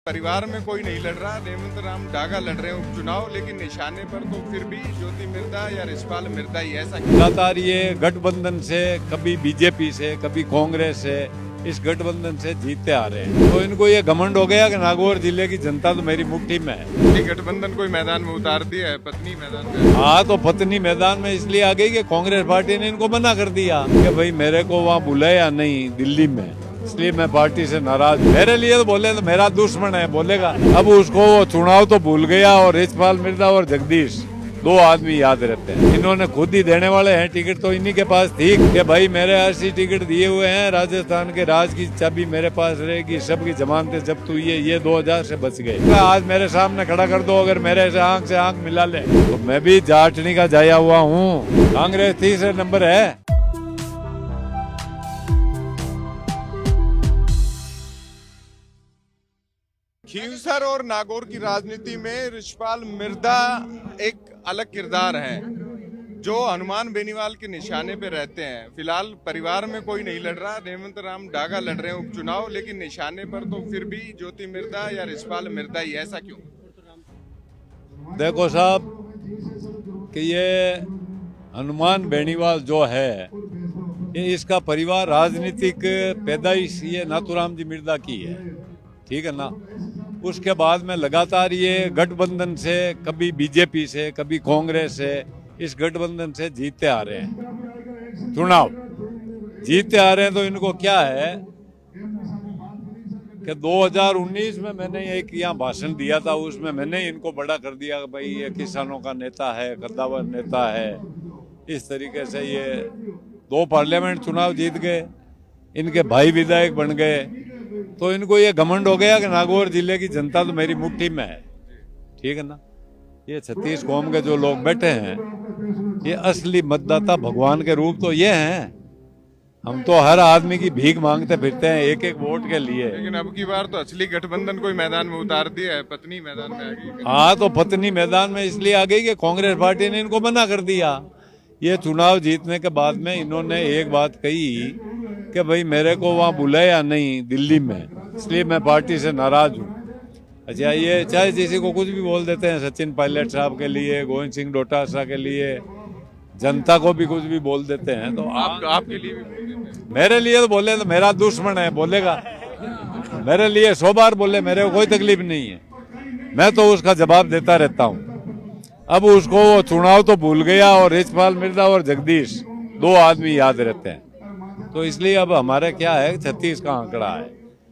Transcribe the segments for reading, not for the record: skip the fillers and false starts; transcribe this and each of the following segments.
परिवार में कोई नहीं लड़ रहा। रेवंत राम डागा लड़ रहे हैं उपचुनाव, लेकिन निशाने पर तो फिर भी ज्योति मिर्धा या रिछपाल मिर्धा ही। ऐसा लगातार ये गठबंधन से, कभी बीजेपी से, कभी कांग्रेस से, इस गठबंधन से जीतते आ रहे हैं। तो इनको ये घमंड हो गया कि नागौर जिले की जनता तो मेरी मुट्ठी में है। ये गठबंधन कोई मैदान में उतार दिया है, पत्नी मैदान में। हाँ, तो पत्नी मैदान में इसलिए आ गई कि कांग्रेस पार्टी ने इनको मना कर दिया कि भाई मेरे को वहाँ बुलाया नहीं दिल्ली में, इसलिए मैं पार्टी से नाराज। मेरे लिए तो बोले तो मेरा दुश्मन है बोलेगा। अब उसको वो चुनाव तो भूल गया, और रिछपाल मिर्धा और जगदीश दो आदमी याद रहते हैं। इन्होंने खुद ही देने वाले हैं टिकट, तो इन्हीं के पास थी कि भाई मेरे 80 टिकट दिए हुए हैं, राजस्थान के राज की चाबी मेरे पास रहेगी, सबकी जमानतें जब्त हुई है, ये 2000 से बच गए। आज मेरे सामने खड़ा कर दो, अगर मेरे से आंख मिला ले तो मैं भी जाटनी का जाया हुआ हूँ। कांग्रेस तीसरे नंबर है। खींवसर और नागौर की राजनीति में रिछपाल मिर्धा एक अलग किरदार है, जो हनुमान बेनीवाल के निशाने पे रहते हैं। फिलहाल परिवार में कोई नहीं लड़ रहा। रेवंत राम डागा लड़ रहे हैं उपचुनाव, लेकिन निशाने पर तो फिर भी ज्योति मिर्धा या रिछपाल मिर्धा ही। ऐसा क्यों? देखो साहब कि ये हनुमान बेनीवाल जो है, ये इसका परिवार राजनीतिक पैदाइश ये नाथूराम जी मिर्धा की है, ठीक है ना। उसके बाद में लगातार ये गठबंधन से, कभी बीजेपी से, कभी कांग्रेस से, इस गठबंधन से जीतते आ रहे हैं। चुनाव जीतते आ रहे हैं। तो इनको क्या है कि 2019 में मैंने एक यहाँ भाषण दिया था, उसमें मैंने इनको बड़ा कर दिया कि भाई ये किसानों का नेता है, कद्दावर नेता है। इस तरीके से ये 2 पार्लियामेंट चुनाव जीत गए, इनके भाई विधायक बन गए। तो इनको ये घमंड हो गया कि नागौर जिले की जनता तो मेरी मुट्ठी में है, ठीक है ना। ये 36 कौम के जो लोग बैठे हैं, ये असली मतदाता भगवान के रूप तो ये हैं। हम तो हर आदमी की भीख मांगते फिरते हैं एक एक वोट के लिए। लेकिन अब की बार तो असली गठबंधन कोई मैदान में उतार दिया है, पत्नी मैदान में आ गई। हाँ, तो पत्नी मैदान में इसलिए आ गई कि कांग्रेस पार्टी ने इनको मना कर दिया। ये चुनाव जीतने के बाद में इन्होंने एक बात कही कि भाई मेरे को वहाँ बुलाया नहीं दिल्ली में, इसलिए मैं पार्टी से नाराज हूँ। अच्छा, ये चाहे किसी को कुछ भी बोल देते हैं, सचिन पायलट साहब के लिए, गोविंद सिंह डोटासरा के लिए, जनता को भी कुछ भी बोल देते हैं। तो आपके लिए भी बोल देते हैं। मेरे लिए तो बोले तो मेरा दुश्मन है बोलेगा। मेरे लिए 100 बार बोले, मेरे को कोई तकलीफ नहीं है, मैं तो उसका जवाब देता रहता हूँ। अब उसको वो चुनाव तो भूल गया, और रिछपाल मिर्धा और जगदीश 2 आदमी याद रहते हैं। तो इसलिए अब हमारे क्या है, 36 का आंकड़ा है,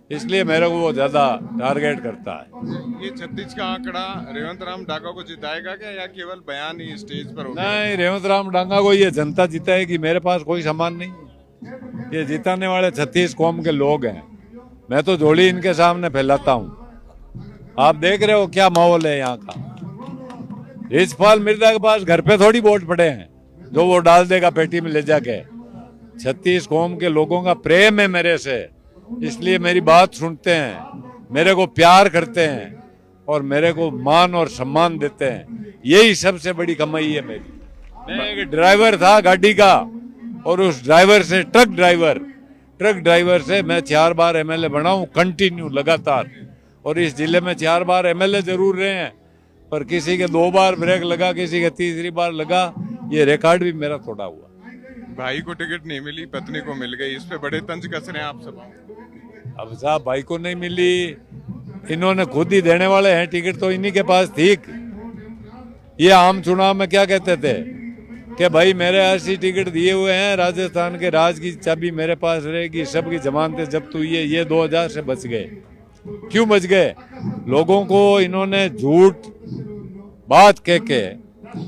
इसलिए मेरे को वो ज्यादा टारगेट करता है। ये 36 का आंकड़ा रेवंत राम डागा को जिताएगा क्या, या केवल बयान ही स्टेज पर होगा? नहीं, रेवंत राम डांगा को ये जनता जिताएगी। मेरे पास कोई सामान नहीं। ये जिताने वाले 36 कौम के लोग हैं। मैं तो झोली इनके सामने फैलाता हूँ। आप देख रहे हो क्या माहौल है यहाँ का। रिछपाल मिर्धा के पास घर पे थोड़ी वोट पड़े हैं जो वो डाल देगा पेटी में ले जाके। 36 कौम के लोगों का प्रेम है मेरे से, इसलिए मेरी बात सुनते हैं, मेरे को प्यार करते हैं, और मेरे को मान और सम्मान देते हैं। यही सबसे बड़ी कमाई है मेरी। मैं एक ड्राइवर था गाड़ी का, और उस ड्राइवर से ट्रक ड्राइवर से मैं 4 बार एमएलए बना हूँ कंटिन्यू लगातार। और इस जिले में 4 बार एमएलए जरूर रहे हैं, पर किसी के 2 बार ब्रेक लगा, किसी के तीसरी बार लगा। ये रिकॉर्ड भी मेरा तोड़ा हुआ। भाई को टिकट नहीं मिली, पत्नी को मिल गई, इस पे बड़े तंज कस रहे हैं आप सब। अब साहब भाई को नहीं मिली, इन्होंने खुद ही देने वाले हैं टिकट, तो इन्हीं के पास थी। ये आम चुनाव में क्या कहते थे कि भाई मेरे 80 टिकट दिए हुए हैं, राजस्थान के राज की चाबी मेरे पास रहेगी, सबकी जमानतें जब्त हुई है, ये 2000 से बच गए। क्यों बच गए? लोगों को इन्होंने झूठ बात कह के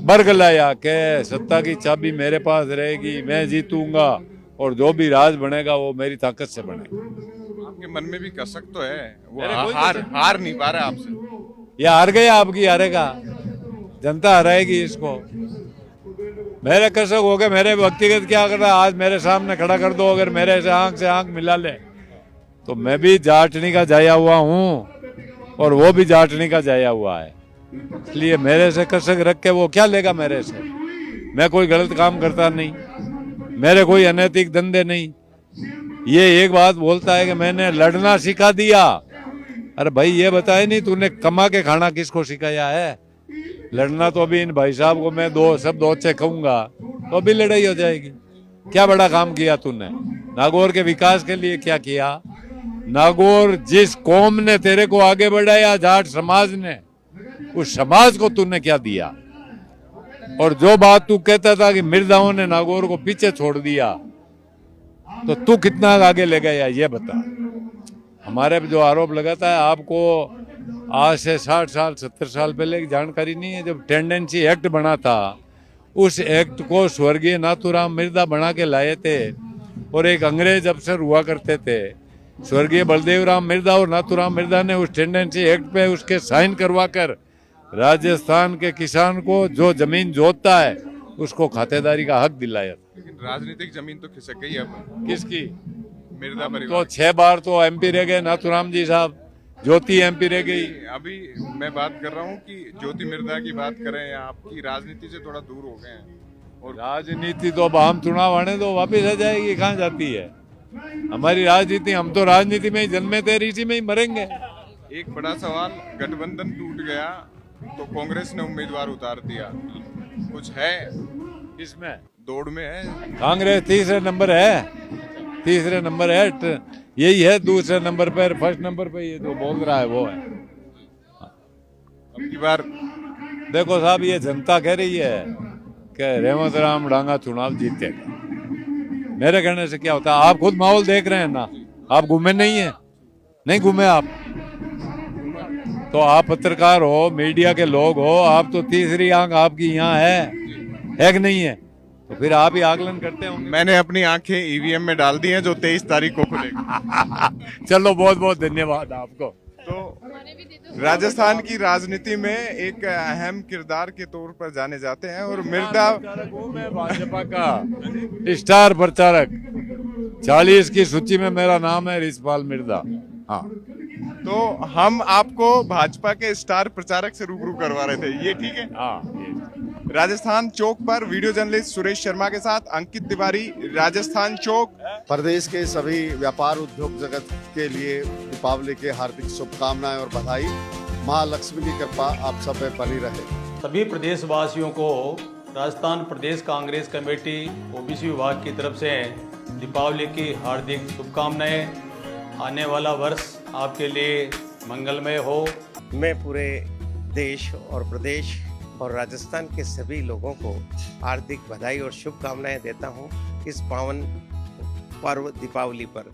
बरगलाया कि सत्ता की चाबी मेरे पास रहेगी, मैं जीतूंगा, और जो भी राज बनेगा वो मेरी ताकत से बनेगा। आपके मन में भी कसक तो है, वो हार नहीं पा रहा आपसे। ये हार गया, आपकी हारेगा, जनता हराएगी इसको। मेरे कसक हो गए, मेरे व्यक्तिगत क्या कर रहा, आज मेरे सामने खड़ा कर दो, अगर मेरे से आंख मिला ले तो मैं भी जाटनी का जाया हुआ हूँ, और वो भी जाटनी का जाया हुआ है। इसलिए मेरे से कसक रख के वो क्या लेगा मेरे से। मैं कोई गलत काम करता नहीं, मेरे कोई अनैतिक धंधे नहीं। ये एक बात बोलता है कि मैंने लड़ना सिखा दिया, अरे भाई ये बताए नहीं तूने कमा के खाना किसको सिखाया है? लड़ना तो अभी इन भाई साहब को मैं दो शब्द अच्छे कहूंगा तो अभी लड़ाई हो जाएगी। क्या बड़ा काम किया तूने? नागौर के विकास के लिए क्या किया? नागौर जिस कौम ने तेरे को आगे बढ़ाया, जाट समाज ने, उस समाज को तूने क्या दिया? और जो बात तू कहता था कि मिर्जाओं ने नागौर को पीछे छोड़ दिया, तो तू कितना आगे ले गया ये बता। हमारे पे जो आरोप लगाता है, आपको आज से 60 साल 70 साल पहले की जानकारी नहीं है। जब टेंडेंसी एक्ट बना था, उस एक्ट को स्वर्गीय नाथूराम मिर्जा बना के लाए थे और एक अंग्रेज अफसर हुआ करते थे स्वर्गीय बलदेव राम मिर्जा, और नाथूराम मिर्जा ने उस टेंडेंसी एक्ट पे उसके साइन करवा कर राजस्थान के किसान को जो जमीन जोतता है उसको खातेदारी का हक दिलाया। लेकिन राजनीतिक जमीन तो खिसक गई अब। किसकी? मिर्जा तो परिवार 6 बार तो एमपी रह गए नाथूराम जी साहब, ज्योति एमपी रह गई। अभी मैं बात कर रहा हूँ कि ज्योति मिर्जा की बात करें, आपकी राजनीति से थोड़ा दूर हो गए हैं। और राजनीति तो अब हम चुनाव आने दो, वापिस आ जाएगी। कहाँ जाती है हमारी राजनीति? हम तो राजनीति में ही जन्मे थे, इसी में ही मरेंगे। एक बड़ा सवाल, गठबंधन टूट गया तो कांग्रेस ने उम्मीदवार उतार दिया, कुछ है इसमें? दौड़ में है? कांग्रेस तीसरे नंबर है, तीसरे नंबर है, यही है। दूसरे नंबर पर, फर्स्ट नंबर पे ये जो बोल रहा है वो है। अब की बार देखो साहब, ये जनता कह रही है कि रेवंत राम डांगा चुनाव जीतेगा। मेरे कहने से क्या होता है? आप खुद माहौल देख रहे हैं ना, आप घूमे नहीं है? नहीं घूमे आप तो आप पत्रकार हो, मीडिया के लोग हो, आप तो तीसरी आंख आपकी यहाँ है कि नहीं है? तो फिर आप ही आकलन करते होंगे। मैंने अपनी आंखें ईवीएम में डाल दी हैं जो 23 तारीख को खुलेगी। चलो बहुत बहुत धन्यवाद आपको। तो राजस्थान की राजनीति में एक अहम किरदार के तौर पर जाने जाते हैं और मिर्जा मैं भाजपा का स्टार प्रचारक, 40 की सूची में मेरा नाम है रिछपाल मिर्जा। हाँ, तो हम आपको भाजपा के स्टार प्रचारक से रूबरू करवा रहे थे, ये ठीक है? हाँ। राजस्थान चौक पर वीडियो जर्नलिस्ट सुरेश शर्मा के साथ अंकित तिवारी, राजस्थान चौक। प्रदेश के सभी व्यापार उद्योग जगत के लिए दीपावली के हार्दिक शुभकामनाएं और बधाई। महालक्ष्मी की कृपा आप सब पे बनी रहे। सभी प्रदेशवासियों को राजस्थान प्रदेश कांग्रेस कमेटी ओबीसी विभाग की तरफ से दीपावली की हार्दिक शुभकामनाएं। आने वाला वर्ष आपके लिए मंगलमय हो। मैं पूरे देश और प्रदेश और राजस्थान के सभी लोगों को हार्दिक बधाई और शुभकामनाएं देता हूं इस पावन पर्व दीपावली पर।